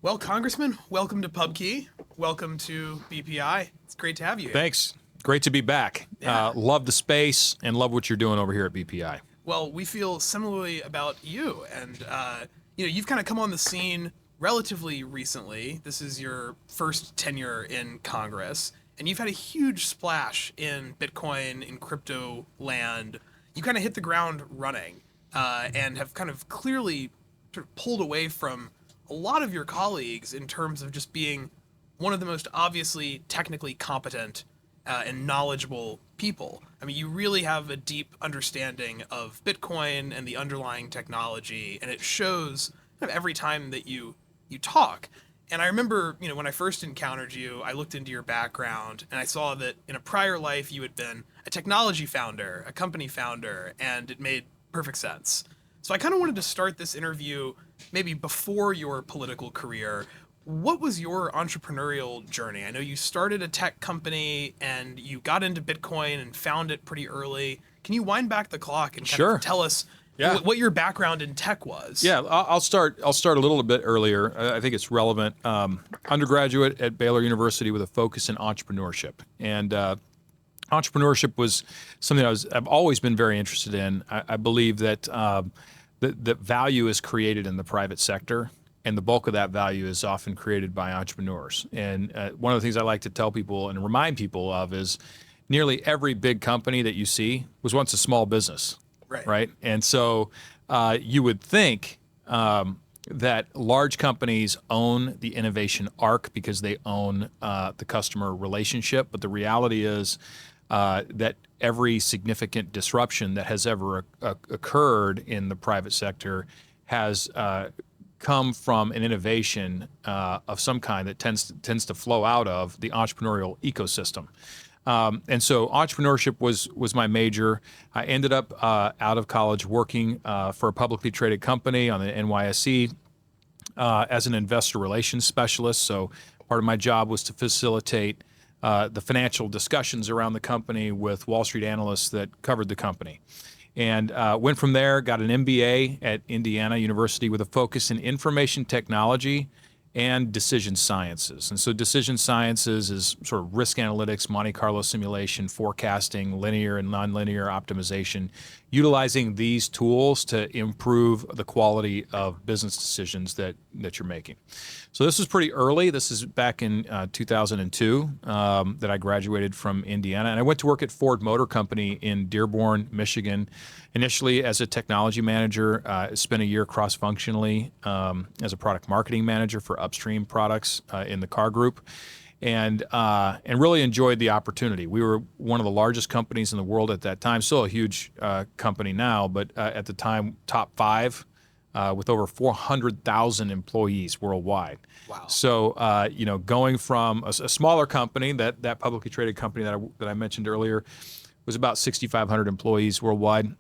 Well, Congressman, welcome to PubKey. Welcome to BPI. It's great to have you here. Thanks. Great to be back. Yeah. Love the space and love what you're doing over here at BPI. Well, we feel similarly about you, and you've kind of come on the scene relatively recently. This is your first tenure in Congress, and you've had a huge splash in Bitcoin, in crypto land. You kind of hit the ground running, and have kind of clearly sort of pulled away from a lot of your colleagues in terms of just being one of the most obviously technically competent and knowledgeable people. I mean, you really have a deep understanding of Bitcoin and the underlying technology, and it shows kind of every time that you talk. And I remember, when I first encountered you, I looked into your background and I saw that in a prior life you had been a technology founder, a company founder, and it made perfect sense. So I kind of wanted to start this interview maybe before your political career. What was your entrepreneurial journey? I know you started a tech company and you got into Bitcoin and found it pretty early. Can you wind back the clock and kind of tell us what your background in tech was? Yeah, I'll start a little bit earlier. I think it's relevant. Undergraduate at Baylor University with a focus in entrepreneurship. And entrepreneurship was something I've always been very interested in. I believe that that value is created in the private sector, and the bulk of that value is often created by entrepreneurs. And one of the things I like to tell people and remind people of is nearly every big company that you see was once a small business, right? And so you would think that large companies own the innovation arc because they own the customer relationship, but the reality is that every significant disruption that has ever occurred in the private sector has come from an innovation of some kind that tends to flow out of the entrepreneurial ecosystem. And so entrepreneurship was my major. I ended up out of college working for a publicly traded company on the NYSE as an investor relations specialist. So part of my job was to facilitate the financial discussions around the company with Wall Street analysts that covered the company. And went from there, got an MBA at Indiana University with a focus in information technology and decision sciences. And so decision sciences is sort of risk analytics, Monte Carlo simulation, forecasting, linear and nonlinear optimization, utilizing these tools to improve the quality of business decisions that you're making. So this was pretty early. This is back in 2002 that I graduated from Indiana. And I went to work at Ford Motor Company in Dearborn, Michigan, initially as a technology manager. Spent a year cross-functionally as a product marketing manager for upstream products in the car group. And really enjoyed the opportunity. We were one of the largest companies in the world at that time, still a huge company now, but at the time, top 5 with over 400,000 employees worldwide. Wow. So, going from a smaller company, that publicly traded company that I mentioned earlier, was about 6,500 employees worldwide,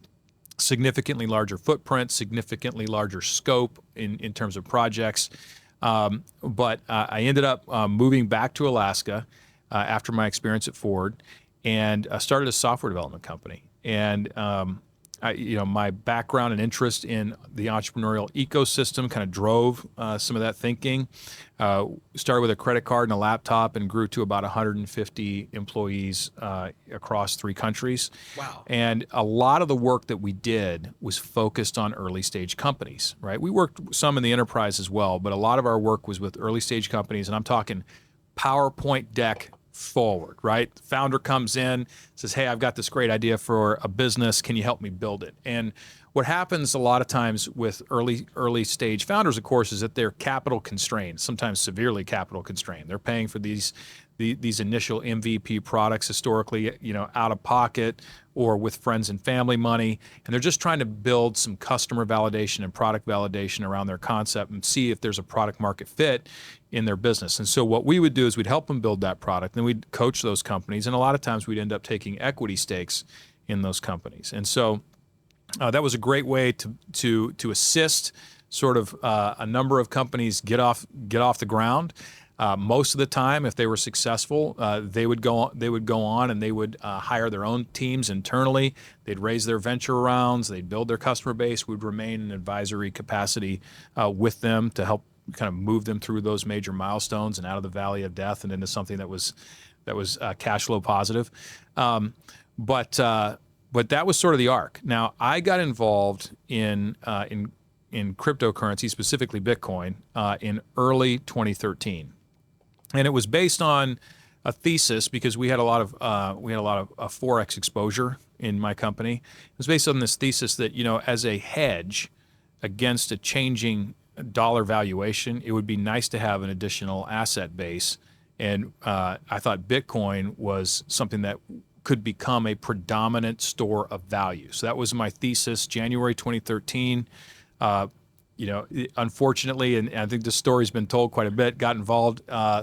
significantly larger footprint, significantly larger scope in terms of projects. But I ended up moving back to Alaska after my experience at Ford, and started a software development company. And my background and interest in the entrepreneurial ecosystem kind of drove some of that thinking. Started with a credit card and a laptop and grew to about 150 employees across 3 countries. Wow. And a lot of the work that we did was focused on early stage companies, right? We worked some in the enterprise as well, but a lot of our work was with early stage companies, and I'm talking PowerPoint deck forward, right? The founder comes in, says, hey, I've got this great idea for a business. Can you help me build it? And what happens a lot of times with early stage founders, of course, is that they're capital constrained, sometimes severely capital constrained. They're paying for these initial MVP products historically, out of pocket or with friends and family money. And they're just trying to build some customer validation and product validation around their concept and see if there's a product market fit in their business. And so what we would do is we'd help them build that product. Then we'd coach those companies. And a lot of times we'd end up taking equity stakes in those companies. And so that was a great way to assist sort of a number of companies get off the ground. Most of the time, if they were successful, they would go on and they would hire their own teams internally. They'd raise their venture rounds. They'd build their customer base. We'd remain in advisory capacity with them to help kind of moved them through those major milestones and out of the valley of death and into something that was cash flow positive. But that was sort of the arc. Now, I got involved in cryptocurrency, specifically Bitcoin, in early 2013, and it was based on a thesis because we had a lot of forex exposure in my company. It was based on this thesis that, as a hedge against a changing dollar valuation, it would be nice to have an additional asset base. And I thought Bitcoin was something that could become a predominant store of value. So that was my thesis, January 2013. Unfortunately, and I think this story's been told quite a bit, got involved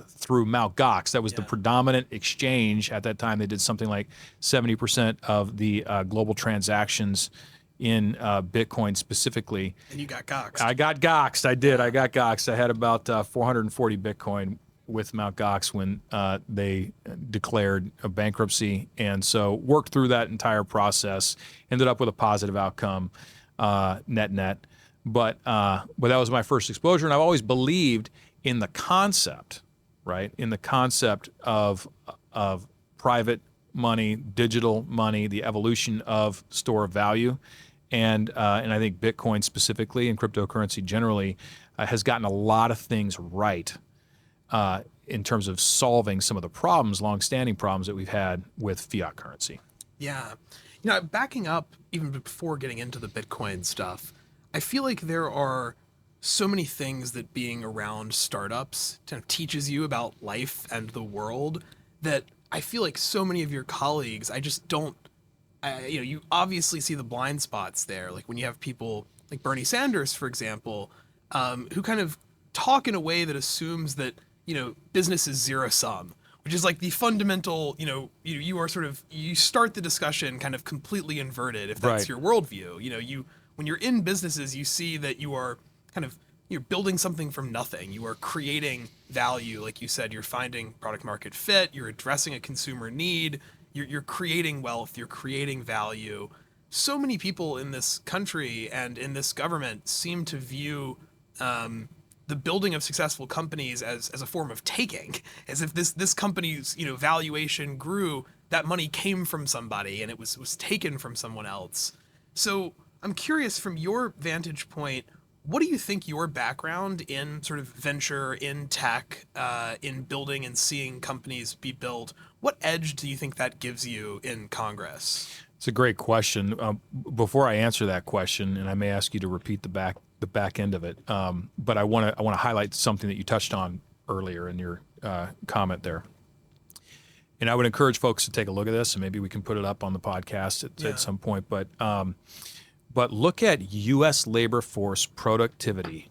through Mt. Gox. That was the predominant exchange at that time. They did something like 70% of the global transactions in Bitcoin specifically. And you got Goxed. I got Goxed. I did. I got Goxed. I had about 440 Bitcoin with Mt. Gox when they declared a bankruptcy. And so worked through that entire process, ended up with a positive outcome, net. But that was my first exposure, and I've always believed in the concept, right? In the concept of private money, digital money, the evolution of store of value, and I think Bitcoin specifically and cryptocurrency generally has gotten a lot of things right in terms of solving some of the problems, longstanding problems that we've had with fiat currency. Yeah, backing up even before getting into the Bitcoin stuff, I feel like there are so many things that being around startups kind of teaches you about life and the world that I feel like so many of your colleagues, I just don't, you obviously see the blind spots there. Like when you have people like Bernie Sanders, for example, who kind of talk in a way that assumes that, business is zero sum, which is like the fundamental, you are sort of, you start the discussion kind of completely inverted if that's your worldview. When you're in businesses, you see that you are you're building something from nothing. You are creating value. Like you said, you're finding product market fit. You're addressing a consumer need. You're creating wealth. You're creating value. So many people in this country and in this government seem to view the building of successful companies as a form of taking, as if this company's valuation grew, that money came from somebody and it was taken from someone else. So I'm curious, from your vantage point, what do you think your background in sort of venture, in tech, in building and seeing companies be built, what edge do you think that gives you in Congress? It's a great question. Before I answer that question, and I may ask you to repeat the back end of it, but I want to highlight something that you touched on earlier in your comment there. And I would encourage folks to take a look at this, and maybe we can put it up on the podcast at some point. But look at U.S. labor force productivity.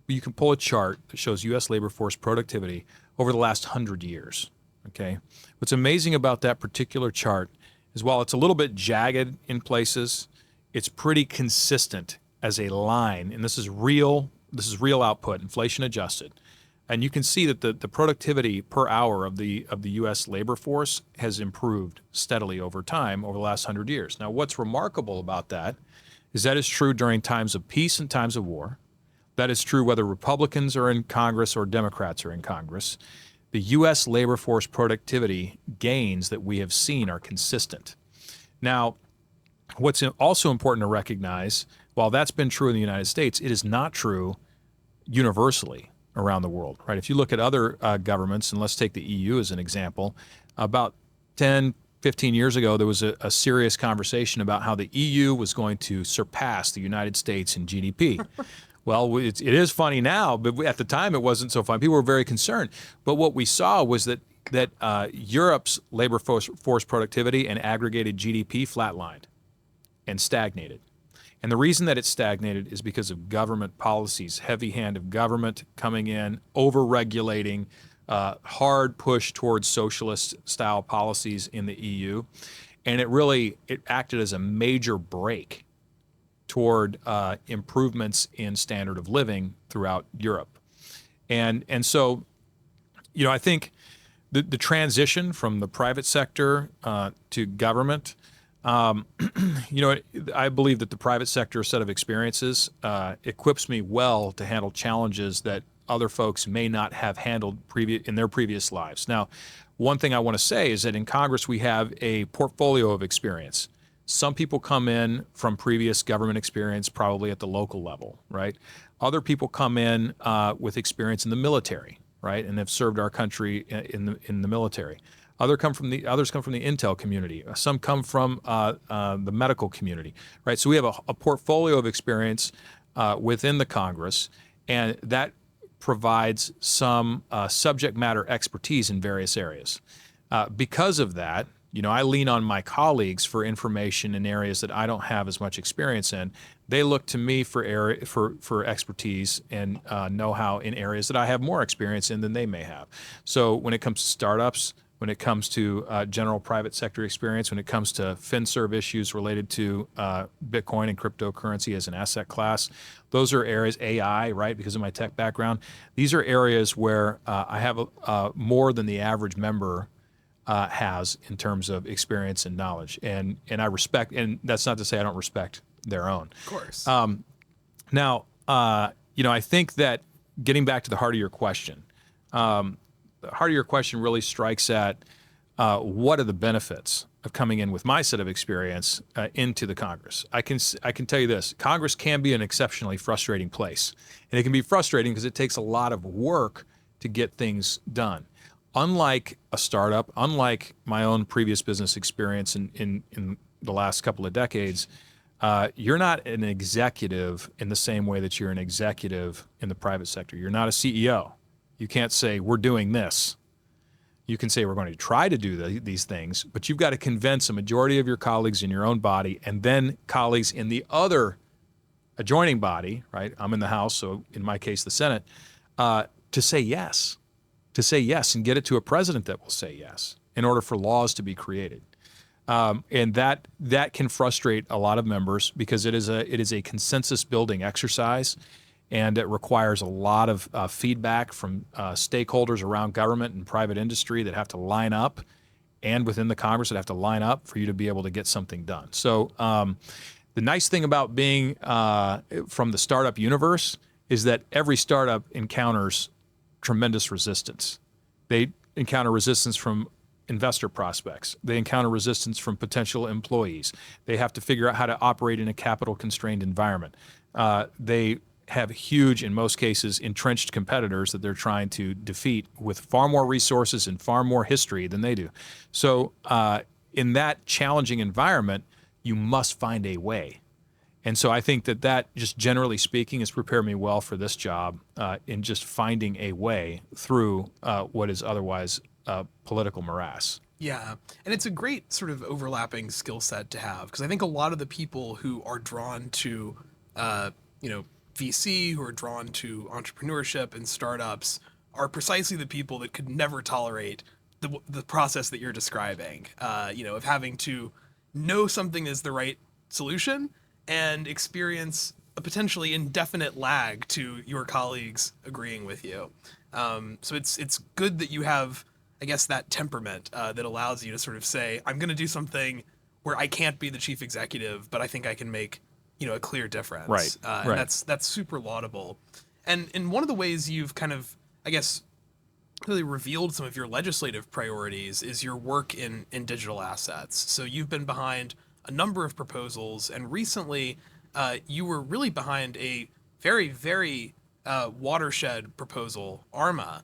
You can pull a chart that shows U.S. labor force productivity over the last 100 years. Okay. What's amazing about that particular chart is while it's a little bit jagged in places, it's pretty consistent as a line. And this is real output, inflation adjusted. And you can see that the productivity per hour of the U.S. labor force has improved steadily over time over the last 100 years. Now, what's remarkable about that is true during times of peace and times of war. That is true whether Republicans are in Congress or Democrats are in Congress. The U.S. labor force productivity gains that we have seen are consistent. Now, what's also important to recognize, while that's been true in the United States, it is not true universally around the world, right? If you look at other governments, and let's take the EU as an example, about 10, 15 years ago, there was a serious conversation about how the EU was going to surpass the United States in GDP. Well, it is funny now, but at the time it wasn't so funny. People were very concerned. But what we saw was that Europe's labor force productivity and aggregated GDP flatlined and stagnated. And the reason that it stagnated is because of government policies, heavy hand of government coming in, over-regulating, hard push towards socialist-style policies in the EU. And it acted as a major brake toward improvements in standard of living throughout Europe. And so, I think the transition from the private sector to government, I believe that the private sector set of experiences equips me well to handle challenges that other folks may not have handled in their previous lives. Now, one thing I want to say is that in Congress we have a portfolio of experience. Some people come in from previous government experience, probably at the local level, right? Other people come in with experience in the military, right, and have served our country in the military. Others come from the intel community. Some come from the medical community, right? So we have a portfolio of experience within the Congress, and that provides some subject matter expertise in various areas. Because of that, I lean on my colleagues for information in areas that I don't have as much experience in. They look to me for expertise and know-how in areas that I have more experience in than they may have. So when it comes to startups, when it comes to general private sector experience, when it comes to FinServ issues related to Bitcoin and cryptocurrency as an asset class, those are areas, AI, right, because of my tech background. These are areas where I have more than the average member has in terms of experience and knowledge. And I respect, and that's not to say I don't respect their own. Of course. Now, I think that getting back to the heart of your question, the heart of your question really strikes at what are the benefits of coming in with my set of experience into the Congress. I can tell you this: Congress can be an exceptionally frustrating place, and it can be frustrating because it takes a lot of work to get things done. Unlike a startup, unlike my own previous business experience in the last couple of decades, you're not an executive in the same way that you're an executive in the private sector. You're not a CEO. You can't say, we're doing this. You can say, we're going to try to do these things, but you've got to convince a majority of your colleagues in your own body and then colleagues in the other adjoining body, right? I'm in the House, so in my case, the Senate, to say yes. To say yes and get it to a president that will say yes in order for laws to be created. And that can frustrate a lot of members because it is a consensus building exercise, and it requires a lot of feedback from stakeholders around government and private industry that have to line up, and within the Congress that have to line up for you to be able to get something done. So the nice thing about being from the startup universe is that every startup encounters tremendous resistance. They encounter resistance from investor prospects. They encounter resistance from potential employees. They have to figure out how to operate in a capital-constrained environment. They have huge, in most cases, entrenched competitors that they're trying to defeat with far more resources and far more history than they do. So in that challenging environment, you must find a way. And so I think that just generally speaking has prepared me well for this job in just finding a way through what is otherwise political morass. Yeah, and it's a great sort of overlapping skill set to have, because I think a lot of the people who are drawn to, VC, who are drawn to entrepreneurship and startups are precisely the people that could never tolerate the process that you're describing, of having to know something is the right solution and experience a potentially indefinite lag to your colleagues agreeing with you. So it's good that you have, I guess, that temperament that allows you to sort of say, I'm going to do something where I can't be the chief executive, but I think I can make, a clear difference. Right. And that's super laudable. And in one of the ways you've kind of, I guess, really revealed some of your legislative priorities is your work in digital assets. So you've been behind a number of proposals, and recently you were really behind a very, very watershed proposal, ARMA,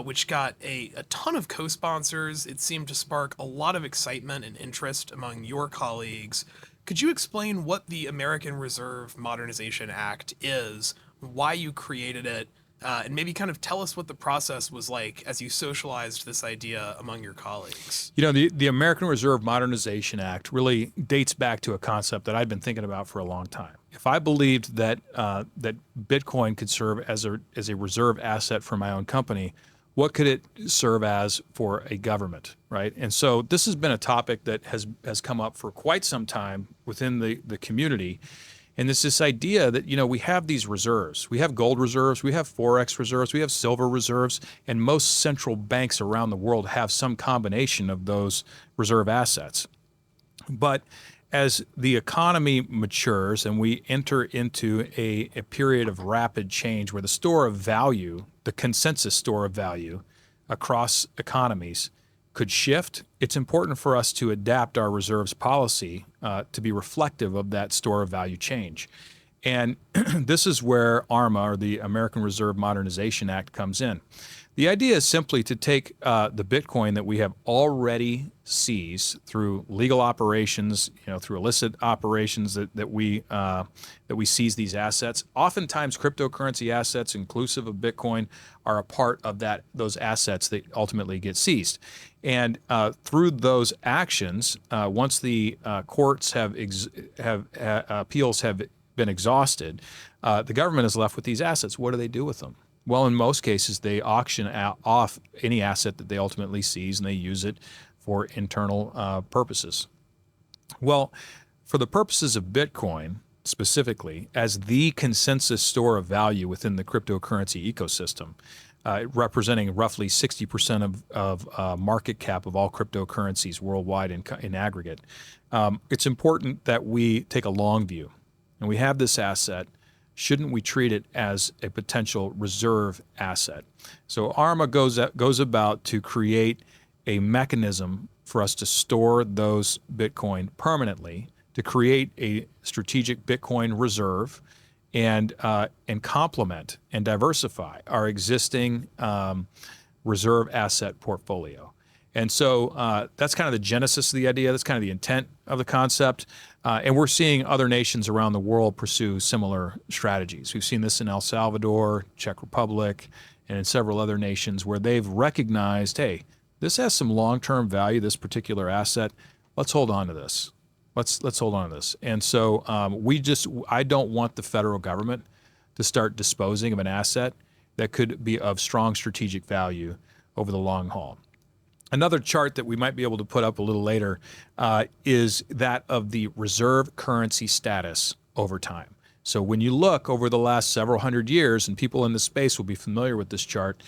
which got a ton of co-sponsors. It seemed to spark a lot of excitement and interest among your colleagues. Could you explain what the American Reserve Modernization Act is, why you created it, and maybe kind of tell us what the process was like as you socialized this idea among your colleagues? The American Reserve Modernization Act really dates back to a concept that I'd been thinking about for a long time. If I believed that that Bitcoin could serve as a reserve asset for my own company, what could it serve as for a government, right? And so this has been a topic that has come up for quite some time within the community. And it's this idea that, we have these reserves. We have gold reserves, we have Forex reserves, we have silver reserves, and most central banks around the world have some combination of those reserve assets. But as the economy matures and we enter into a period of rapid change where the store of value, the consensus store of value across economies could shift, it's important for us to adapt our reserves policy to be reflective of that store of value change. And this is where ARMA, or the American Reserve Modernization Act, comes in. The idea is simply to take the Bitcoin that we have already seized through legal operations, through illicit operations that we seize these assets. Oftentimes, cryptocurrency assets, inclusive of Bitcoin, are a part of those assets that ultimately get seized. And through those actions, once the courts appeals have been exhausted, the government is left with these assets. What do they do with them? Well, in most cases, they auction off any asset that they ultimately seize, and they use it for internal purposes. Well, for the purposes of Bitcoin specifically, as the consensus store of value within the cryptocurrency ecosystem, representing roughly 60% of market cap of all cryptocurrencies worldwide in aggregate, it's important that we take a long view. And we have this asset. Shouldn't we treat it as a potential reserve asset? So ARMA goes about to create a mechanism for us to store those Bitcoin permanently, to create a strategic Bitcoin reserve, and complement and diversify our existing reserve asset portfolio. And so that's kind of the genesis of the idea. That's kind of the intent of the concept. And we're seeing other nations around the world pursue similar strategies. We've seen this in El Salvador, Czech Republic, and in several other nations where they've recognized, hey, this has some long-term value, this particular asset. Let's hold on to this. Let's hold on to this. And so I don't want the federal government to start disposing of an asset that could be of strong strategic value over the long haul. Another chart that we might be able to put up a little later is that of the reserve currency status over time. So when you look over the last several hundred years, and people in the space will be familiar with this chart,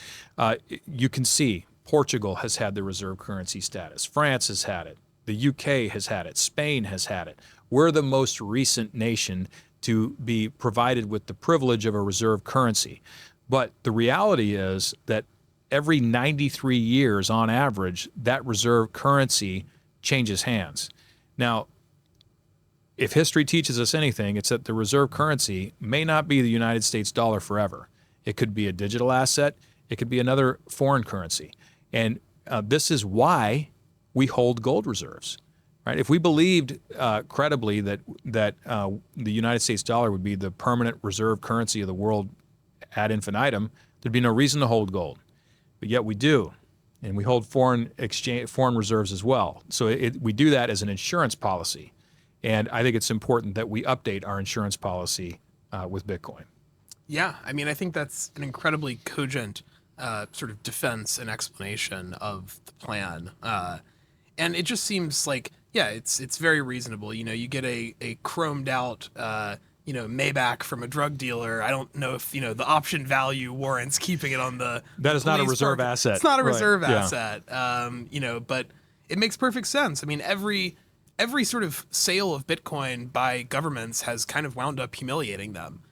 you can see Portugal has had the reserve currency status. France has had it. The UK has had it. Spain has had it. We're the most recent nation to be provided with the privilege of a reserve currency. But the reality is that every 93 years, on average, that reserve currency changes hands. Now, if history teaches us anything, it's that the reserve currency may not be the United States dollar forever. It could be a digital asset. It could be another foreign currency. And this is why we hold gold reserves, right? If we believed credibly that the United States dollar would be the permanent reserve currency of the world ad infinitum, there'd be no reason to hold gold. But yet we do, and we hold foreign reserves as well. So we do that as an insurance policy, and I think it's important that we update our insurance policy with Bitcoin. Yeah, I mean, I think that's an incredibly cogent sort of defense and explanation of the plan, and it just seems like, yeah, it's very reasonable. You get a chromed out Maybach from a drug dealer. I don't know if, the option value warrants keeping it on the That is not a police reserve park. asset. It's not a Right. reserve Yeah. asset. But it makes perfect sense. I mean, every sort of sale of Bitcoin by governments has kind of wound up humiliating them.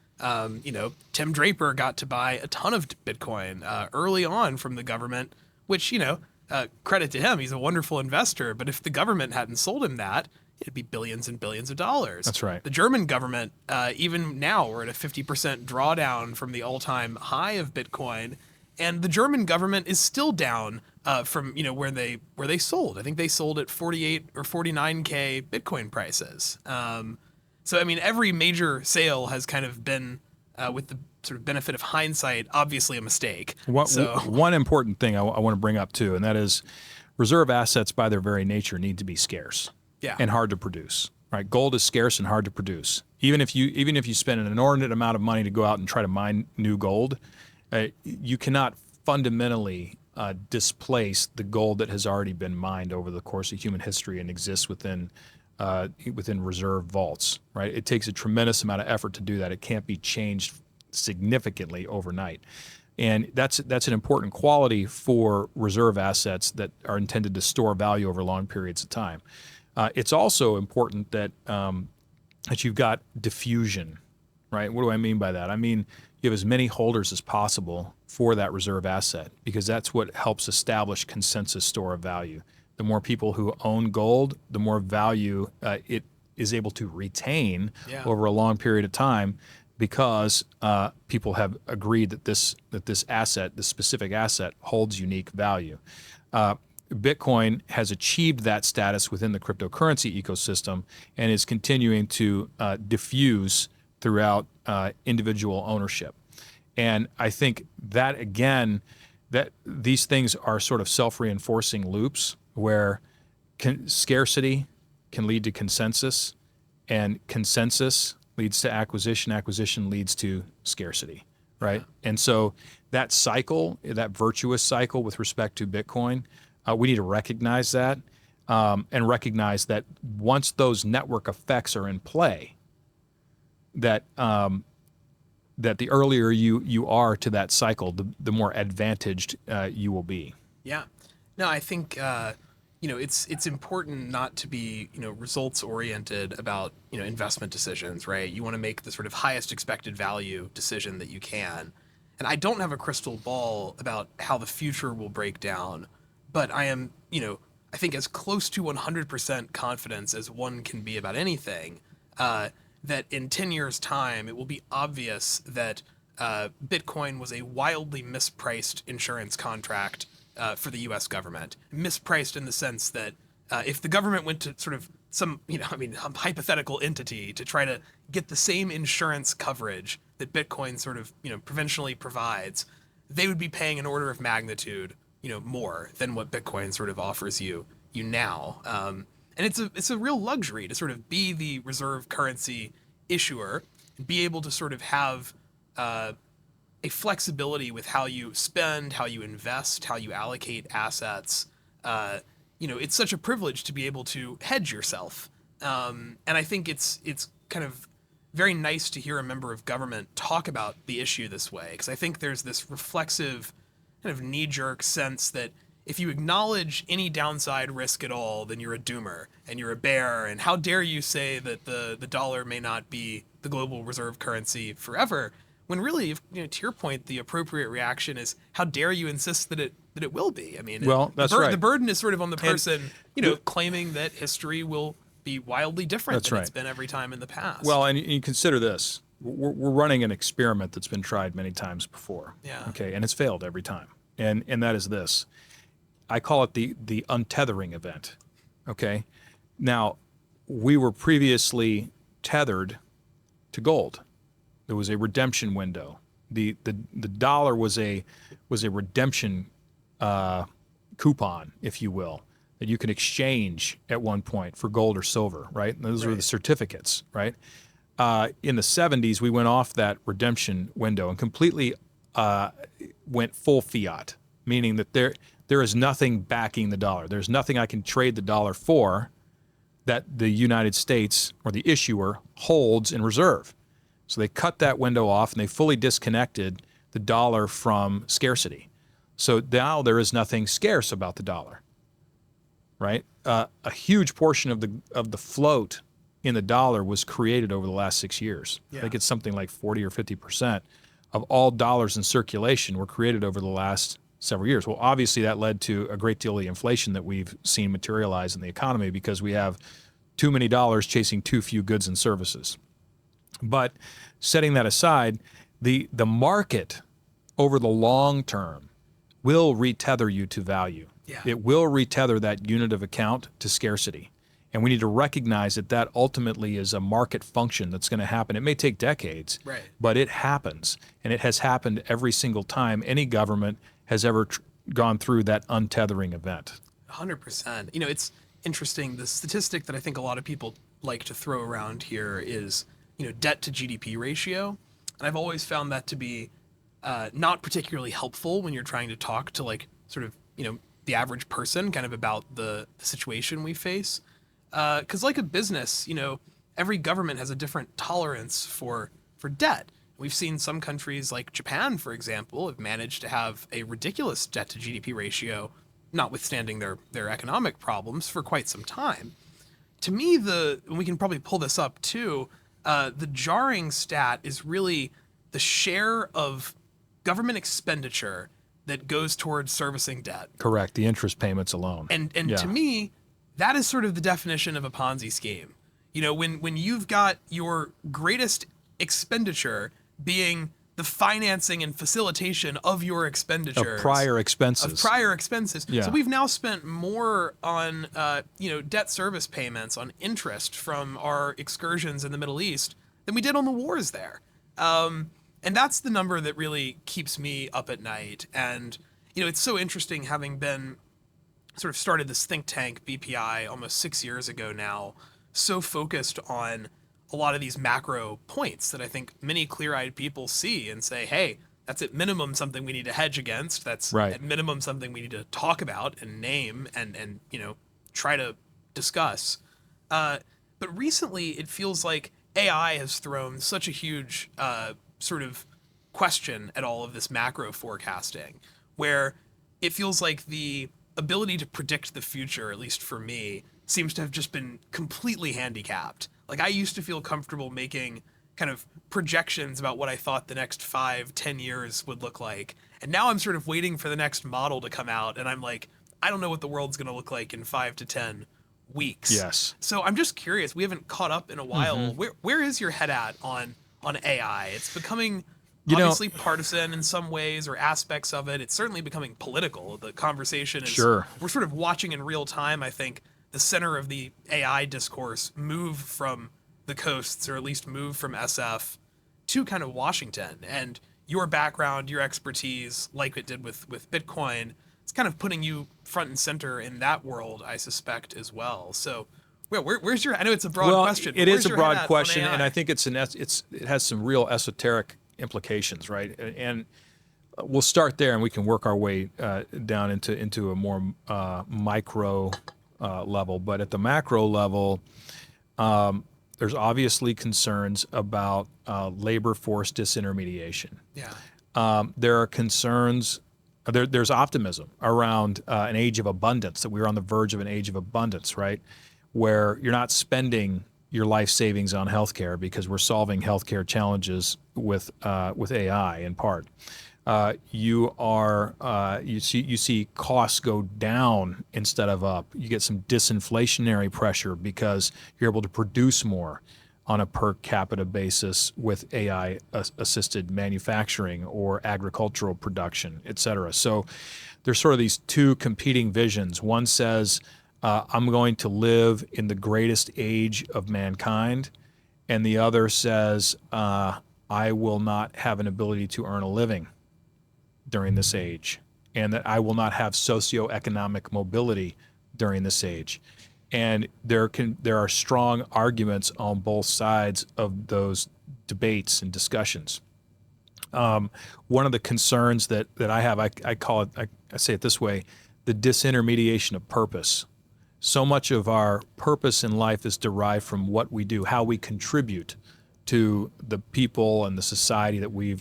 Tim Draper got to buy a ton of Bitcoin early on from the government, which, credit to him, he's a wonderful investor. But if the government hadn't sold him that, it'd be billions and billions of dollars. That's right. The German government, even now, we're at a 50% drawdown from the all-time high of Bitcoin, and the German government is still down from where they sold. I think they sold at 48 or 49K Bitcoin prices. So I mean, every major sale has kind of been, with the sort of benefit of hindsight, obviously a mistake. One important thing I want to bring up too, and that is reserve assets by their very nature need to be scarce. Yeah. And hard to produce, right? Gold is scarce and hard to produce. Even if you spend an inordinate amount of money to go out and try to mine new gold, you cannot fundamentally displace the gold that has already been mined over the course of human history and exists within reserve vaults, right? It takes a tremendous amount of effort to do that. It can't be changed significantly overnight. And that's an important quality for reserve assets that are intended to store value over long periods of time. It's also important that that you've got diffusion, right? What do I mean by that? I mean you have as many holders as possible for that reserve asset, because that's what helps establish consensus store of value. The more people who own gold, the more value it is able to retain over a long period of time, because people have agreed that this asset, this specific asset, holds unique value. Bitcoin has achieved that status within the cryptocurrency ecosystem and is continuing to diffuse throughout individual ownership. And I think that, again, that these things are sort of self-reinforcing loops where scarcity can lead to consensus, and consensus leads to acquisition, acquisition leads to scarcity, right? And so that cycle, that virtuous cycle with respect to Bitcoin, we need to recognize that, and recognize that once those network effects are in play, that that the earlier you are to that cycle, the more advantaged you will be. Yeah. No, I think it's important not to be results oriented about investment decisions, right? You want to make the sort of highest expected value decision that you can. And I don't have a crystal ball about how the future will break down, but I am I think as close to 100% confidence as one can be about anything. That in 10 years' time, it will be obvious that Bitcoin was a wildly mispriced insurance contract for the U.S. government. Mispriced in the sense that if the government went to sort of some, hypothetical entity to try to get the same insurance coverage that Bitcoin sort of, provincially provides, they would be paying an order of magnitude, more than what Bitcoin sort of offers you now. And it's a real luxury to sort of be the reserve currency issuer and be able to sort of have a flexibility with how you spend, how you invest, how you allocate assets. It's such a privilege to be able to hedge yourself. And I think it's kind of very nice to hear a member of government talk about the issue this way, because I think there's this reflexive kind of knee-jerk sense that if you acknowledge any downside risk at all, then you're a doomer and you're a bear. And how dare you say that the dollar may not be the global reserve currency forever? When really, to your point, the appropriate reaction is, how dare you insist that it will be? I mean, well, that's right. The burden is sort of on the person, claiming that history will be wildly different than it's been every time in the past. Well, and you consider this: we're running an experiment that's been tried many times before. Yeah. Okay, and it's failed every time, and that is this. I call it the untethering event. Okay, now we were previously tethered to gold. There was a redemption window. The dollar was a redemption coupon, if you will, that you could exchange at one point for gold or silver, right? And those were the certificates, right? In the 70s, we went off that redemption window and completely went full fiat, meaning that there is nothing backing the dollar. There's nothing I can trade the dollar for that the United States or the issuer holds in reserve. So they cut that window off and they fully disconnected the dollar from scarcity. So now there is nothing scarce about the dollar, right? A huge portion of the float in the dollar was created over the last 6 years. Yeah. I think it's something like 40 or 50% of all dollars in circulation were created over the last several years. Well, obviously that led to a great deal of the inflation that we've seen materialize in the economy, because we have too many dollars chasing too few goods and services. But setting that aside, the market over the long term will retether you to value. Yeah. It will retether that unit of account to scarcity. And we need to recognize that ultimately is a market function that's going to happen. It may take decades, but it happens. And it has happened every single time any government has ever gone through that untethering event. 100%. It's interesting. The statistic that I think a lot of people like to throw around here is, debt to GDP ratio. And I've always found that to be not particularly helpful when you're trying to talk to the average person kind of about the situation we face. Because like a business, every government has a different tolerance for debt. We've seen some countries like Japan, for example, have managed to have a ridiculous debt to GDP ratio, notwithstanding their economic problems, for quite some time. to me, and we can probably pull this up too, the jarring stat is really the share of government expenditure that goes towards servicing debt. Correct. The interest payments alone. And Yeah. to me, that is sort of the definition of a Ponzi scheme. When you've got your greatest expenditure being the financing and facilitation of your expenditures. Of prior expenses. Yeah. So we've now spent more on, debt service payments, on interest from our excursions in the Middle East than we did on the wars there. And that's the number that really keeps me up at night. And, it's so interesting having been sort of started this think tank, BPI, almost 6 years ago now, so focused on a lot of these macro points that I think many clear-eyed people see and say, hey, that's at minimum something we need to hedge against. That's right. At minimum something we need to talk about and name and try to discuss. But recently it feels like AI has thrown such a huge sort of question at all of this macro forecasting, where it feels like the ability to predict the future, at least for me, seems to have just been completely handicapped. Like, I used to feel comfortable making kind of projections about what I thought the next 5-10 years would look like. And now I'm sort of waiting for the next model to come out, and I'm like, I don't know what the world's going to look like in 5 to 10 weeks. Yes. So I'm just curious. We haven't caught up in a while. Mm-hmm. Where is your head at on AI? It's becoming obviously partisan in some ways, or aspects of it. It's certainly becoming political. The conversation is, sure. We're sort of watching in real time, I think, the center of the AI discourse move from the coasts, or at least move from SF to kind of Washington. And your background, your expertise, like it did with Bitcoin, it's kind of putting you front and center in that world, I suspect, as well. So where's your, I know it's a broad question. It is a broad question, and I think it has some real esoteric implications, right? And we'll start there, and we can work our way down into a more micro level. But at the macro level, there's obviously concerns about labor force disintermediation. Yeah. There are concerns. There's optimism around an age of abundance, that we're on the verge of an age of abundance, right? Where you're not spending your life savings on healthcare because we're solving healthcare challenges with AI in part. You see costs go down instead of up. You get some disinflationary pressure because you're able to produce more on a per capita basis with AI assisted manufacturing or agricultural production, et cetera. So there's sort of these two competing visions. One says, I'm going to live in the greatest age of mankind, and the other says, I will not have an ability to earn a living during this age, and that I will not have socioeconomic mobility during this age. And there are strong arguments on both sides of those debates and discussions. One of the concerns that I have, I call it, I say it this way, the disintermediation of purpose. So much of our purpose in life is derived from what we do, how we contribute to the people and the society that we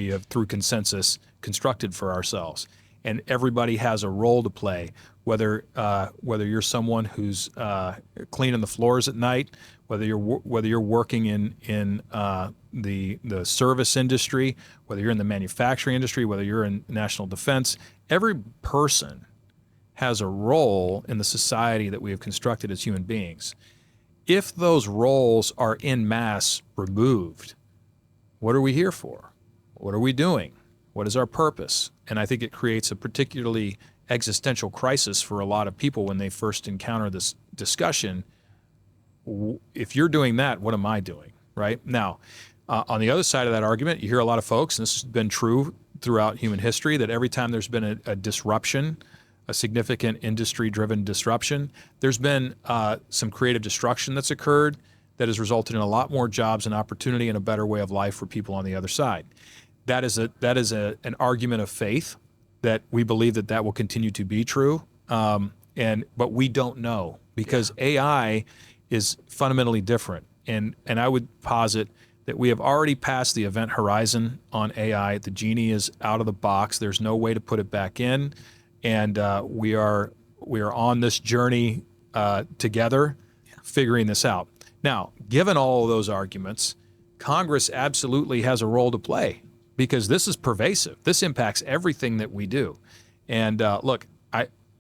have through consensus constructed for ourselves. And everybody has a role to play, whether you're someone who's cleaning the floors at night, whether you're working in the service industry, whether you're in the manufacturing industry, whether you're in national defense. Every person has a role in the society that we have constructed as human beings. If those roles are en masse removed, what are we here for? What are we doing? What is our purpose? And I think it creates a particularly existential crisis for a lot of people when they first encounter this discussion. If you're doing that, what am I doing, right? Now, on the other side of that argument, you hear a lot of folks, and this has been true throughout human history, that every time there's been a disruption, a significant industry-driven disruption, there's been some creative destruction that's occurred that has resulted in a lot more jobs and opportunity and a better way of life for people on the other side. That is an argument of faith that we believe that will continue to be true, but we don't know, because AI is fundamentally different. And I would posit that we have already passed the event horizon on AI. The genie is out of the box. There's no way to put it back in, and we are on this journey together. figuring this out. Now, given all of those arguments, Congress absolutely has a role to play because this is pervasive. This impacts everything that we do. And look,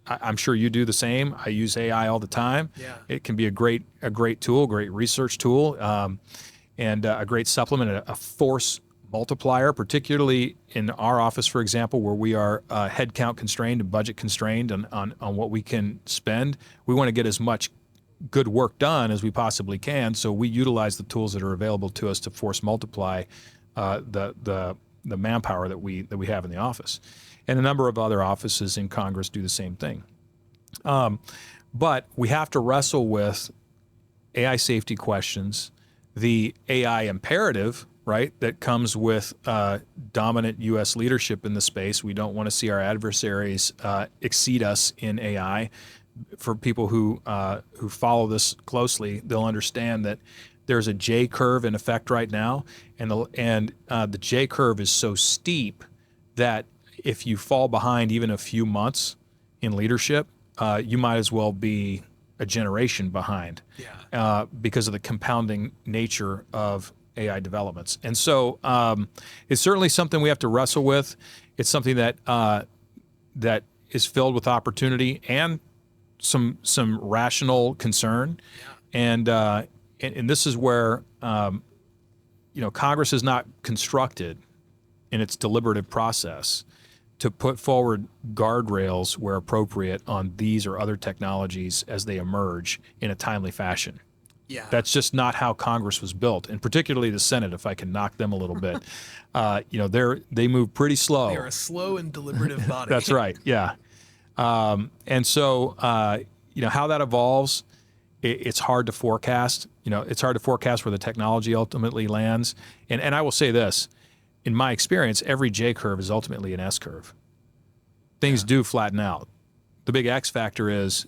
I'm sure you do the same. I use AI all the time. Yeah. It can be a great tool, great research tool, and a great supplement, a force multiplier, particularly in our office, for example, where we are headcount constrained and budget constrained on what we can spend. We want to get as much good work done as we possibly can, so we utilize the tools that are available to us to force multiply the manpower that we have in the office. And a number of other offices in Congress do the same thing. But we have to wrestle with AI safety questions, the AI imperative, right, that comes with dominant U.S. leadership in the space. We don't want to see our adversaries exceed us in AI. For people who follow this closely, they'll understand that there's a J curve in effect right now, and the J curve is so steep that if you fall behind even a few months in leadership, you might as well be a generation behind because of the compounding nature of AI developments. And so it's certainly something we have to wrestle with. It's something that is filled with opportunity and some rational concern. And this is where Congress is not constructed in its deliberative process to put forward guardrails where appropriate on these or other technologies as they emerge in a timely fashion. Yeah. That's just not how Congress was built, and particularly the Senate, if I can knock them a little bit. They move pretty slow. They are a slow and deliberative body. That's right, yeah. And so, how that evolves, it's hard to forecast. It's hard to forecast where the technology ultimately lands. And I will say this, in my experience, every J curve is ultimately an S curve. Things do flatten out. The big X factor is,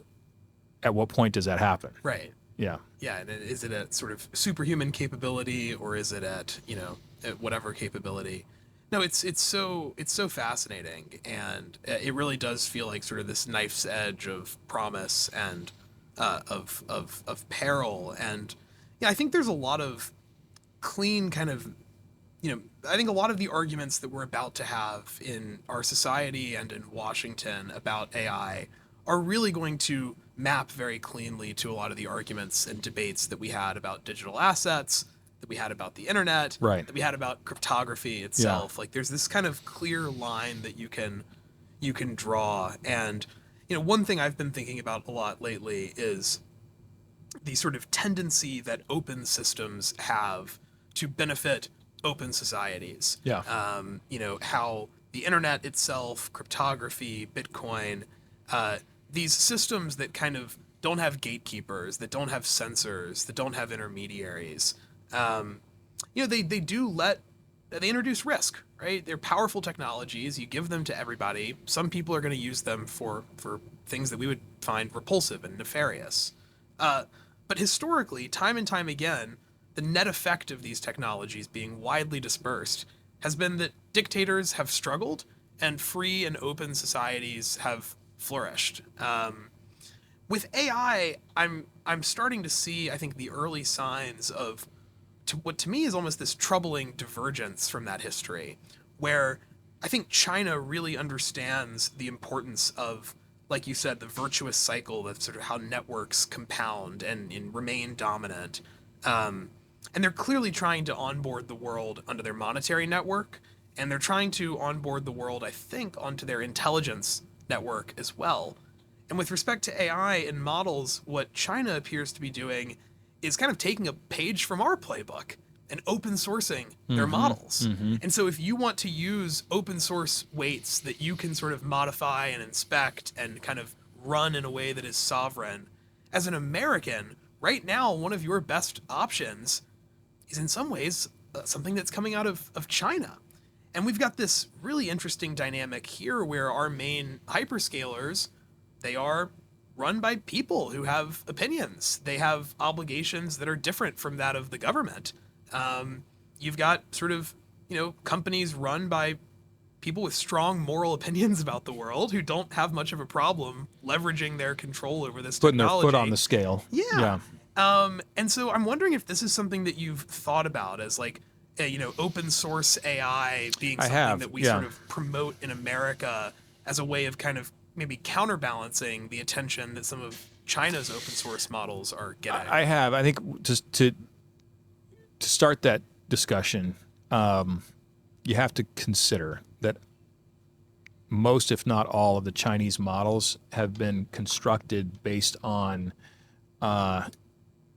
at what point does that happen? Right. Yeah. Yeah, and is it at sort of superhuman capability, or is it at at whatever capability? No, it's so fascinating, and it really does feel like sort of this knife's edge of promise and of peril. And I think there's a lot of clean kind of I think a lot of the arguments that we're about to have in our society and in Washington about AI are really going to map very cleanly to a lot of the arguments and debates that we had about digital assets, that we had about the internet, right, that we had about cryptography itself. Like there's this kind of clear line that you can draw. And one thing I've been thinking about a lot lately is the sort of tendency that open systems have to benefit open societies. Yeah. How the internet itself, cryptography, Bitcoin, these systems that kind of don't have gatekeepers, that don't have censors, that don't have intermediaries, they introduce risk, right? They're powerful technologies. You give them to everybody. Some people are going to use them for things that we would find repulsive and nefarious. But historically, time and time again, the net effect of these technologies being widely dispersed has been that dictators have struggled and free and open societies have flourished. With AI, I'm starting to see, I think, the early signs of what to me is almost this troubling divergence from that history, where I think China really understands the importance of, like you said, the virtuous cycle, that's sort of how networks compound and remain dominant. And they're clearly trying to onboard the world onto their monetary network, and they're trying to onboard the world, I think, onto their intelligence network as well. And with respect to AI and models, what China appears to be doing is kind of taking a page from our playbook and open sourcing their models. Mm-hmm. And so if you want to use open source weights that you can sort of modify and inspect and kind of run in a way that is sovereign, as an American, right now, one of your best options is in some ways something that's coming out of China. And we've got this really interesting dynamic here where our main hyperscalers, they are run by people who have opinions. They have obligations that are different from that of the government. You've got sort of, companies run by people with strong moral opinions about the world who don't have much of a problem leveraging their control over this putting technology. Their foot on the scale. Yeah. And so I'm wondering if this is something that you've thought about as like, open source AI being I something have, that we yeah. sort of promote in America as a way of kind of maybe counterbalancing the attention that some of China's open source models are getting. I have. I think just to start that discussion, you have to consider that most, if not all, of the Chinese models have been constructed based on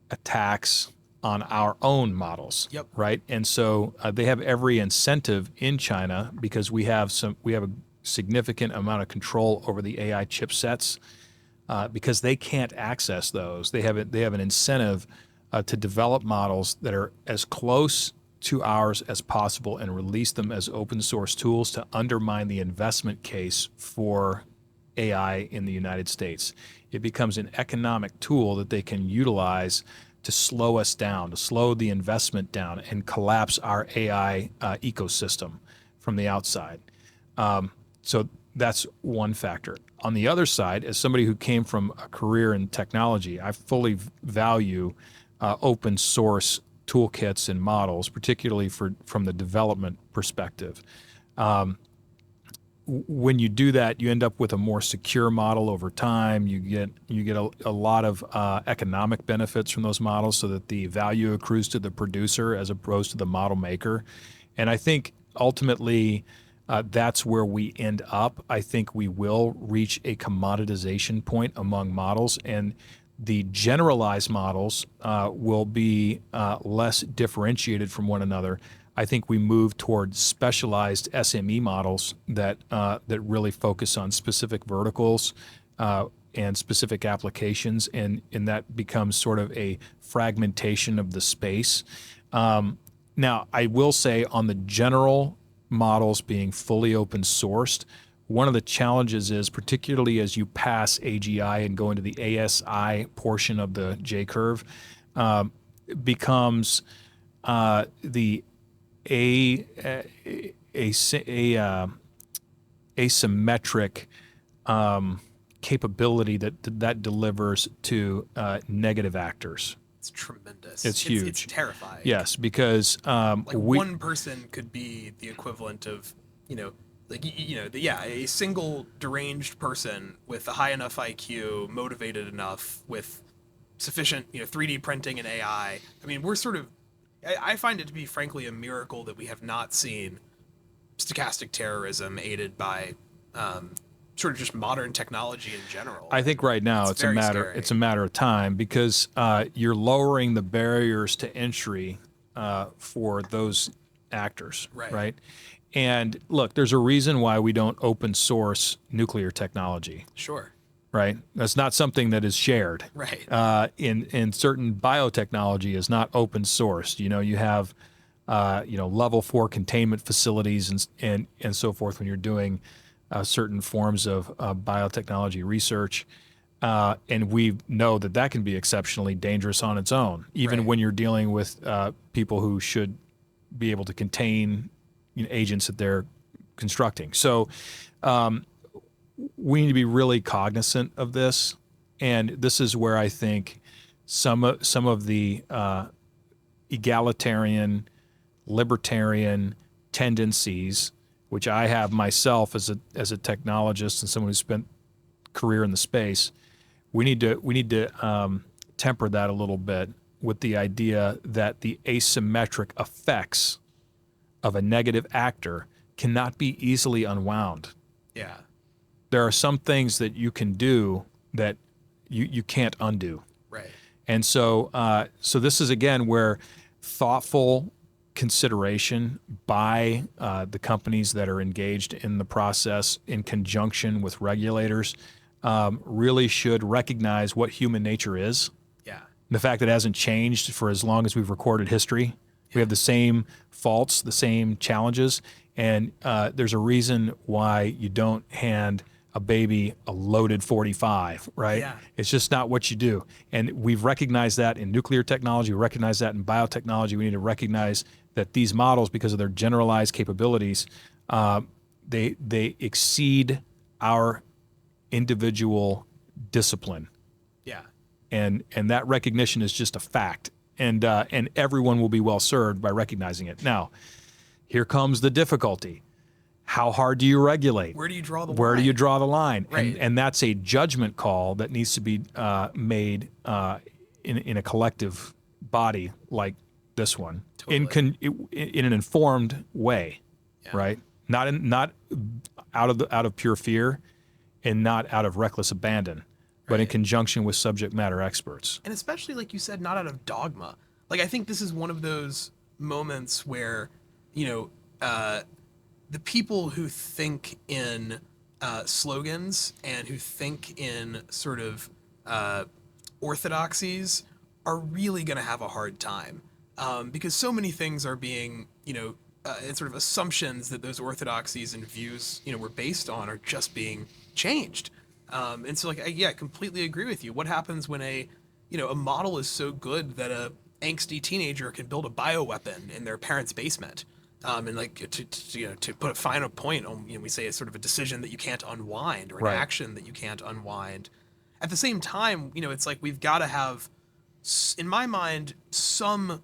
attacks on our own models. Yep. Right. And so they have every incentive in China because we have a significant amount of control over the AI chipsets because they can't access those. They have an incentive to develop models that are as close to ours as possible and release them as open source tools to undermine the investment case for AI in the United States. It becomes an economic tool that they can utilize to slow us down, to slow the investment down, and collapse our AI ecosystem from the outside. So that's one factor. On the other side, as somebody who came from a career in technology, I fully value open source toolkits and models, particularly from the development perspective. When you do that, you end up with a more secure model over time. You get a lot of economic benefits from those models, so that the value accrues to the producer as opposed to the model maker. And I think ultimately that's where we end up. I think we will reach a commoditization point among models, and the generalized models will be less differentiated from one another. I think we move toward specialized SME models that really focus on specific verticals and specific applications, and that becomes sort of a fragmentation of the space. Now, I will say on the general models being fully open sourced, one of the challenges is, particularly as you pass AGI and go into the ASI portion of the J curve, becomes the asymmetric capability that delivers to negative actors. It's tremendous. It's huge. It's terrifying. Yes, because one person could be the equivalent of, a single deranged person with a high enough IQ, motivated enough, with sufficient, 3D printing and AI. I mean, we're sort of, I find it to be, frankly, a miracle that we have not seen stochastic terrorism aided by sort of just modern technology in general. I think right now it's a matter of time, because you're lowering the barriers to entry for those actors, right? And look, there's a reason why we don't open source nuclear technology. Sure. Right. That's not something that is shared. Right. In certain biotechnology is not open sourced. You have level 4 containment facilities and so forth when you're doing certain forms of biotechnology research. And we know that can be exceptionally dangerous on its own, even when you're dealing with people who should be able to contain agents that they're constructing. So we need to be really cognizant of this. And this is where I think some of the egalitarian, libertarian tendencies, which I have myself as a technologist and someone who spent career in the space, we need to temper that a little bit with the idea that the asymmetric effects of a negative actor cannot be easily unwound. Yeah. There are some things that you can do that you can't undo. Right. And so this is, again, where thoughtful consideration by the companies that are engaged in the process in conjunction with regulators really should recognize what human nature is. Yeah. And the fact that it hasn't changed for as long as we've recorded history. We have the same faults, the same challenges, and there's a reason why you don't hand a baby a loaded 45, right? Yeah. It's just not what you do. And we've recognized that in nuclear technology, we recognize that in biotechnology. We need to recognize that these models, because of their generalized capabilities, they exceed our individual discipline. Yeah. and that recognition is just a fact, and everyone will be well served by recognizing it. Now, here comes the difficulty. How hard do you regulate? Where do you draw the line? Where do you draw the line? Right. And that's a judgment call that needs to be made in a collective body like this one, Totally. in an informed way, right? Not out of pure fear, and not out of reckless abandon, but in conjunction with subject matter experts. And especially, like you said, not out of dogma. Like, I think this is one of those moments where, the people who think in slogans and who think in sort of orthodoxies are really going to have a hard time, because so many things are being, and sort of assumptions that those orthodoxies and views, were based on are just being changed. And so, like, I completely agree with you. What happens when a model is so good that a angsty teenager can build a bioweapon in their parents' basement? And like to put a final point on, we say it's sort of a decision that you can't unwind, or an action that you can't unwind. At the same time, it's like we've got to have, in my mind, some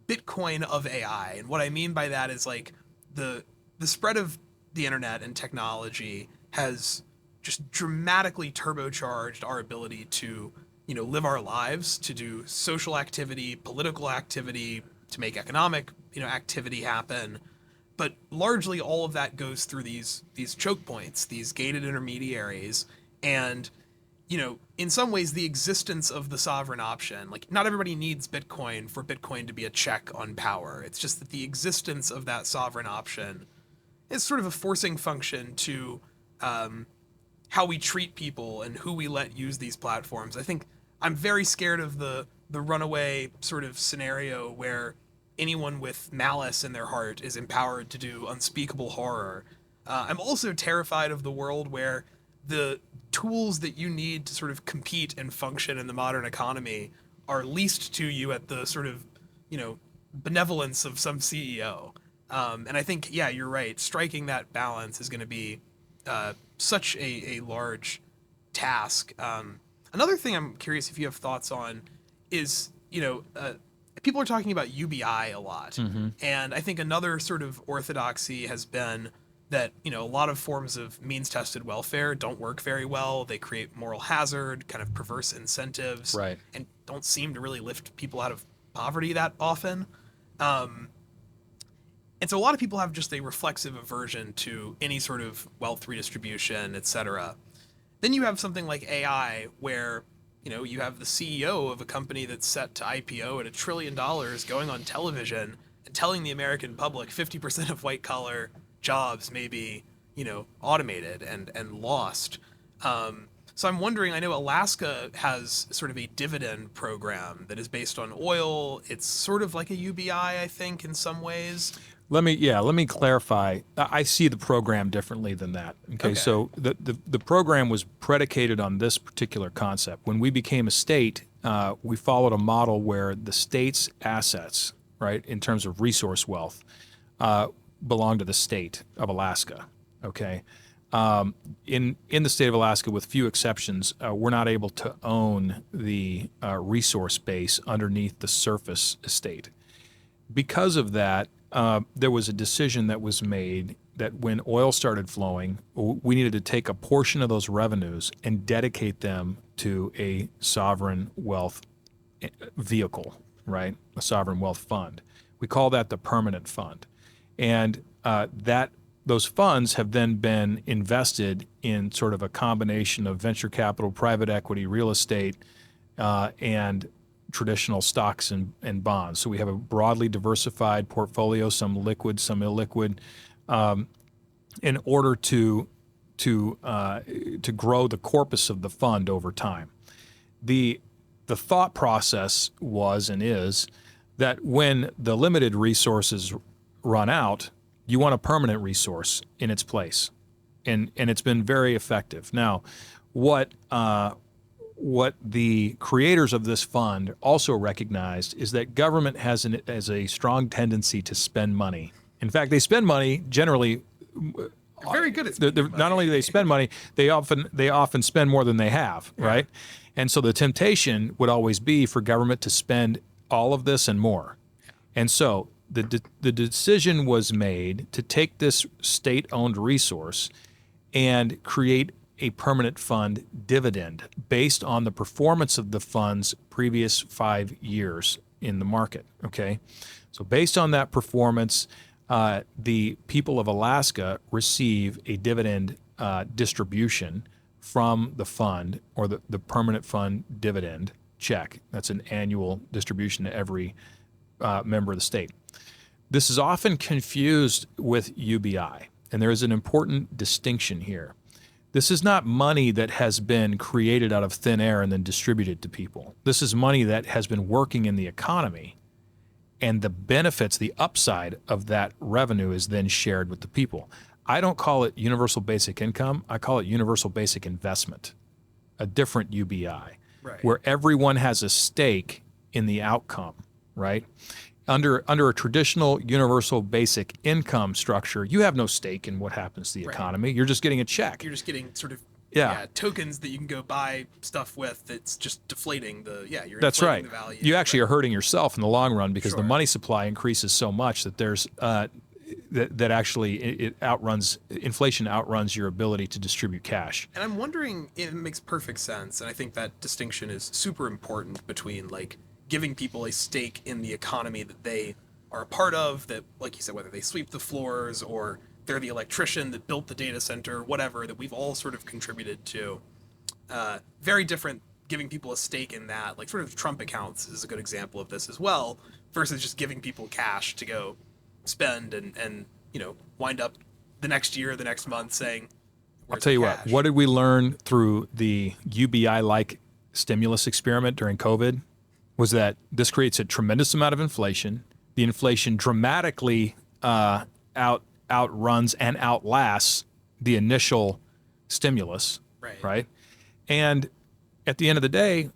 Bitcoin of AI. And what I mean by that is, like, the spread of the internet and technology has just dramatically turbocharged our ability to, live our lives, to do social activity, political activity, to make economic, activity happen. But largely all of that goes through these choke points, these gated intermediaries. And, in some ways, the existence of the sovereign option, like, not everybody needs Bitcoin for Bitcoin to be a check on power. It's just that the existence of that sovereign option is sort of a forcing function to how we treat people and who we let use these platforms. I think I'm very scared of the runaway sort of scenario where anyone with malice in their heart is empowered to do unspeakable horror. I'm also terrified of the world where the tools that you need to sort of compete and function in the modern economy are leased to you at the sort of, benevolence of some CEO. And I think, you're right. Striking that balance is going to be such a large task. Another thing I'm curious if you have thoughts on is, people are talking about UBI a lot. Mm-hmm. And I think another sort of orthodoxy has been that, a lot of forms of means-tested welfare don't work very well. They create moral hazard, kind of perverse incentives, right, and don't seem to really lift people out of poverty that often. And so a lot of people have just a reflexive aversion to any sort of wealth redistribution, et cetera. Then you have something like AI where, you have the CEO of a company that's set to IPO at $1 trillion going on television and telling the American public 50% of white-collar jobs may be, automated and lost. So I'm wondering, I know Alaska has sort of a dividend program that is based on oil. It's sort of like a UBI, I think, in some ways. Let me clarify. I see the program differently than that. Okay. So the program was predicated on this particular concept. When we became a state, we followed a model where the state's assets, right, in terms of resource wealth, belong to the state of Alaska. Okay. In the state of Alaska, with few exceptions, we're not able to own the resource base underneath the surface estate. Because of that, there was a decision that was made that when oil started flowing, we needed to take a portion of those revenues and dedicate them to a sovereign wealth vehicle, right? A sovereign wealth fund. We call that the permanent fund. And those funds have then been invested in sort of a combination of venture capital, private equity, real estate, and traditional stocks and bonds. So we have a broadly diversified portfolio, some liquid, some illiquid, in order to grow the corpus of the fund over time. The thought process was and is that when the limited resources run out, you want a permanent resource in its place, and it's been very effective. Now, what the creators of this fund also recognized is that government has a strong tendency to spend money. In fact, they spend money generally. They're very good at spending money. Not only do they spend money, they often spend more than they have, right? And so the temptation would always be for government to spend all of this and more. And so the decision was made to take this state-owned resource and create a permanent fund dividend based on the performance of the fund's previous 5 years in the market. Okay, so based on that performance, the people of Alaska receive a dividend distribution from the fund, or the permanent fund dividend check. That's an annual distribution to every member of the state. This is often confused with UBI, and there is an important distinction here. This is not money that has been created out of thin air and then distributed to people. This is money that has been working in the economy, and the benefits, the upside of that revenue is then shared with the people. I don't call it universal basic income. I call it universal basic investment, a different UBI, Right. where everyone has a stake in the outcome, right? Under a traditional universal basic income structure, you have no stake in what happens to the economy. You're just getting a check. You're just getting sort of Yeah. tokens that you can go buy stuff with. That's just deflating the you're That's inflating right. the value. You actually are hurting yourself in the long run because the Sure. money supply increases so much that there's that actually it outruns inflation, outruns your ability to distribute cash. And I'm wondering, it makes perfect sense, and I think that distinction is super important between like giving people a stake in the economy that they are a part of, that, like you said, whether they sweep the floors or they're the electrician that built the data center, whatever, that we've all sort of contributed to. Very different giving people a stake in that, like sort of Trump accounts is a good example of this as well, versus just giving people cash to go spend and wind up the next year, the next month saying, I'll tell you what did we learn through the UBI-like stimulus experiment during COVID was that this creates a tremendous amount of inflation. The inflation dramatically outruns and outlasts the initial stimulus, right? And at the end of the day,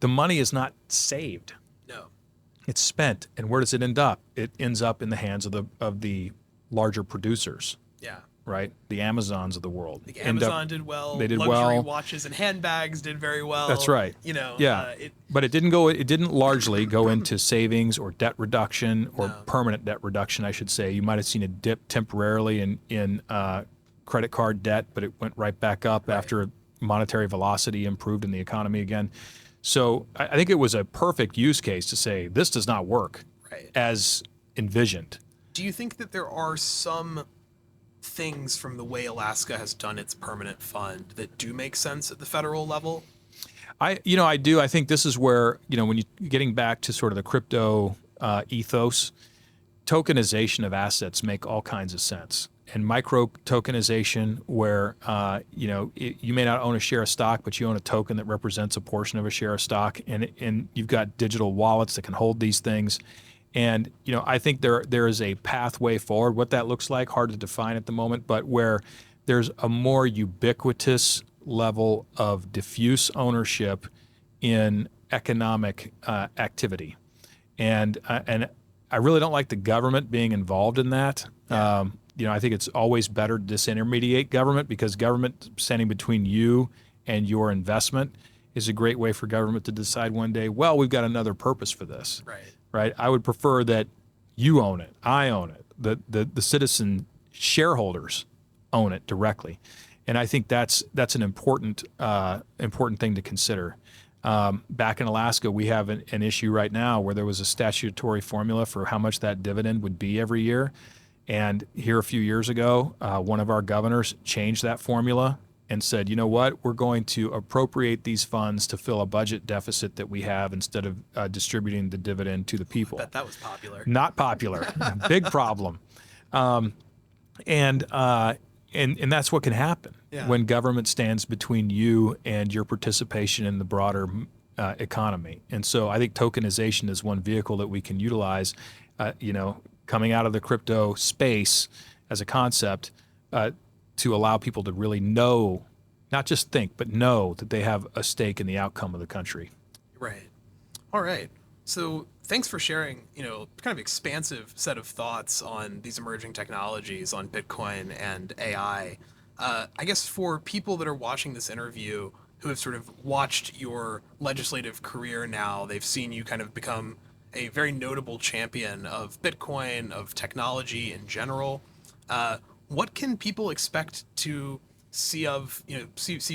the money is not saved. No. It's spent. And where does it end up? It ends up in the hands of the larger producers. Yeah. Right? The Amazons of the world. Like Amazon did well. They did luxury well. watches and handbags did very well. That's right. But it didn't largely go into savings or debt reduction or permanent debt reduction, I should say. You might have seen a dip temporarily in credit card debt, but it went right back up after monetary velocity improved in the economy again. So I think it was a perfect use case to say this does not work as envisioned. Do you think that there are some things from the way Alaska has done its permanent fund that do make sense at the federal level? I do. I think this is where, when you're getting back to sort of the crypto ethos, tokenization of assets make all kinds of sense. And micro tokenization, where you may not own a share of stock, but you own a token that represents a portion of a share of stock, and you've got digital wallets that can hold these things. And I think there is a pathway forward. What that looks like, hard to define at the moment, but where there's a more ubiquitous level of diffuse ownership in economic activity, and I really don't like the government being involved in that. I think it's always better to disintermediate government, because government standing between you and your investment is a great way for government to decide one day, well, we've got another purpose for this. Right? I would prefer that you own it, I own it, the citizen shareholders own it directly, and I think that's an important thing to consider. Back in Alaska, we have an issue right now where there was a statutory formula for how much that dividend would be every year. And here a few years ago, one of our governors changed that formula and said, you know what, we're going to appropriate these funds to fill a budget deficit that we have instead of distributing the dividend to the people. I bet that was popular. Not popular. Big problem. And that's what can happen when government stands between you and your participation in the broader economy. And so I think tokenization is one vehicle that we can utilize, coming out of the crypto space as a concept, to allow people to really know, not just think, but know that they have a stake in the outcome of the country. Right. All right. So thanks for sharing, kind of expansive set of thoughts on these emerging technologies, on Bitcoin and AI. I guess for people that are watching this interview who have sort of watched your legislative career now. They've seen you kind of become a very notable champion of Bitcoin, of technology in general. What can people expect to see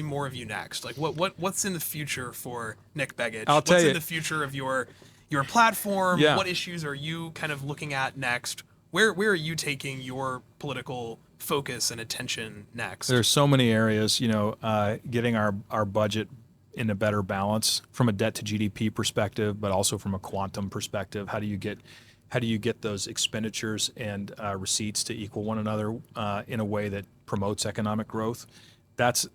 more of you next? Like what's in the future for Nick Begich? I'll tell What's you. in the future of your platform? Yeah. What issues are you kind of looking at next? Where are you taking your political focus and attention next? There's so many areas, getting our budget in a better balance from a debt to GDP perspective, but also from a quantum perspective. How do you get those expenditures and receipts to equal one another in a way that promotes economic growth? It's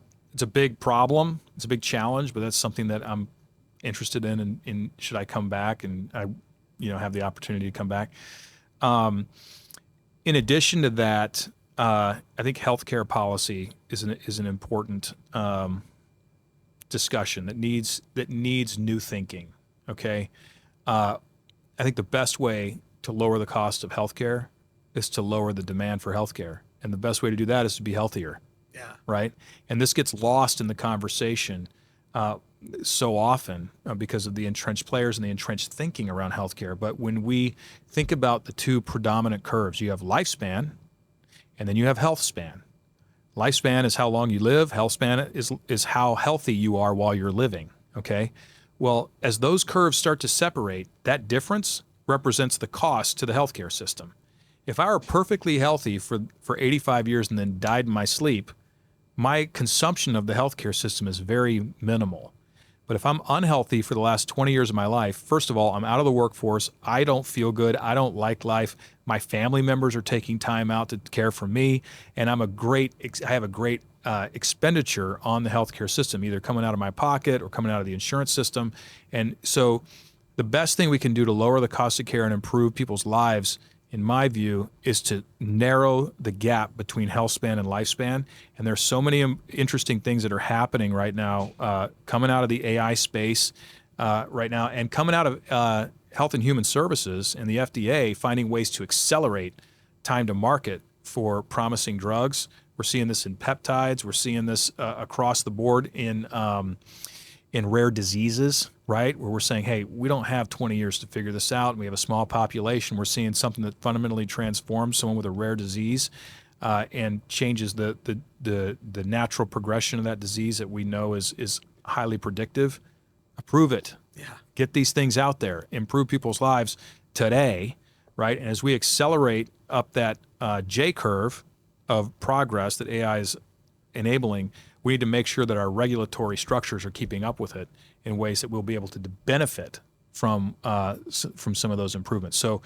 a big problem. It's a big challenge, but that's something that I'm interested in should I come back and I have the opportunity to come back. In addition to that, I think healthcare policy is an important discussion that needs new thinking. Okay, I think the best way to lower the cost of healthcare is to lower the demand for healthcare, and the best way to do that is to be healthier. Yeah. Right, and this gets lost in the conversation so often because of the entrenched players and the entrenched thinking around healthcare. But when we think about the two predominant curves, you have lifespan, and then you have health span. Lifespan is how long you live. Health span is how healthy you are while you're living. Okay. Well, as those curves start to separate, that difference represents the cost to the healthcare system. If I were perfectly healthy for 85 years and then died in my sleep, my consumption of the healthcare system is very minimal. But if I'm unhealthy for the last 20 years of my life, first of all, I'm out of the workforce. I don't feel good. I don't like life. My family members are taking time out to care for me, and I have a great expenditure on the healthcare system, either coming out of my pocket or coming out of the insurance system. And so the best thing we can do to lower the cost of care and improve people's lives, in my view, is to narrow the gap between health span and lifespan. And there's so many interesting things that are happening right now, coming out of the AI space right now, and coming out of Health and Human Services and the FDA finding ways to accelerate time to market for promising drugs. We're seeing this in peptides. We're seeing this across the board in rare diseases, right? Where we're saying, hey, we don't have 20 years to figure this out, and we have a small population. We're seeing something that fundamentally transforms someone with a rare disease and changes the natural progression of that disease that we know is highly predictive. Approve it. Yeah. Get these things out there. Improve people's lives today, right? And as we accelerate up that J curve of progress that AI is enabling, we need to make sure that our regulatory structures are keeping up with it in ways that we'll be able to benefit from some of those improvements. So,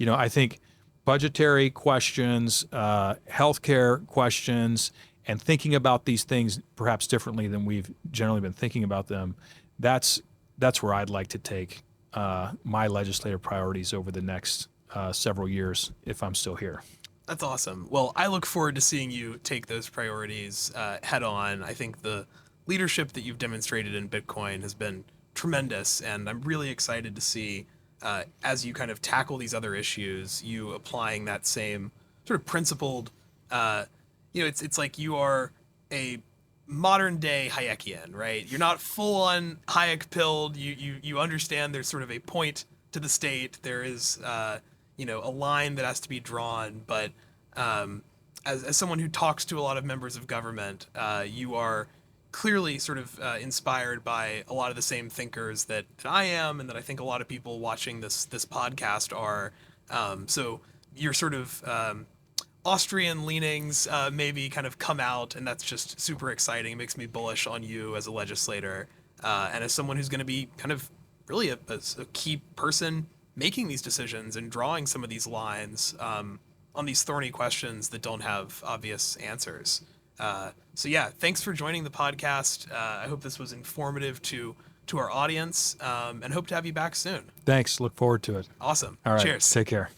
I think budgetary questions, healthcare questions, and thinking about these things perhaps differently than we've generally been thinking about them, that's where I'd like to take my legislative priorities over the next several years if I'm still here. That's awesome. Well, I look forward to seeing you take those priorities head on. I think the leadership that you've demonstrated in Bitcoin has been tremendous, and I'm really excited to see as you kind of tackle these other issues, you applying that same sort of principled, it's like you are a modern day Hayekian, right? You're not full on Hayek pilled. You understand there's sort of a point to the state. There is a line that has to be drawn, but as someone who talks to a lot of members of government, you are clearly sort of inspired by a lot of the same thinkers that I am, and that I think a lot of people watching this podcast are. So your sort of Austrian leanings maybe kind of come out, and that's just super exciting. It makes me bullish on you as a legislator, and as someone who's going to be kind of really a key person making these decisions and drawing some of these lines on these thorny questions that don't have obvious answers. So yeah, thanks for joining the podcast. I hope this was informative to our audience, and hope to have you back soon. Thanks. Look forward to it. Awesome. All right. Cheers. Take care.